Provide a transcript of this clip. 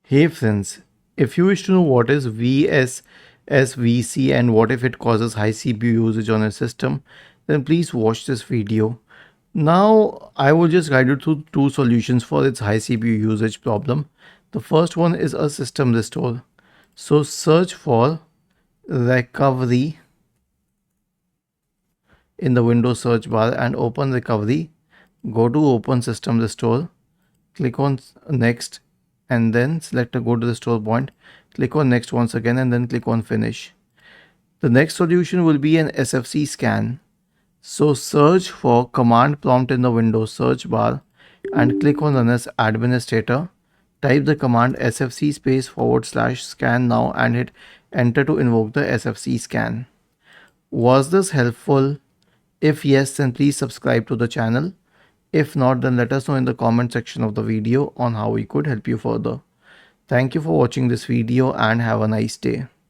Hey friends, if you wish to know what is vssvc and what if it causes high CPU usage on a system, then please watch this video. Now, I will just guide you through two solutions for its high CPU usage problem. The first one is a system restore. So search for recovery in the Windows search bar and open recovery. Go to open system restore. Click on next and then select a go to the restore point. Click on next once again and then click on finish. The next solution will be an SFC scan. So search for command prompt in the Windows search bar and click on run as administrator. Type the command sfc /scan now and hit enter to invoke the SFC scan. Was this helpful? If yes, then please subscribe to the channel. If not, then let us know in the comment section of the video on how we could help you further. Thank you for watching this video and have a nice day.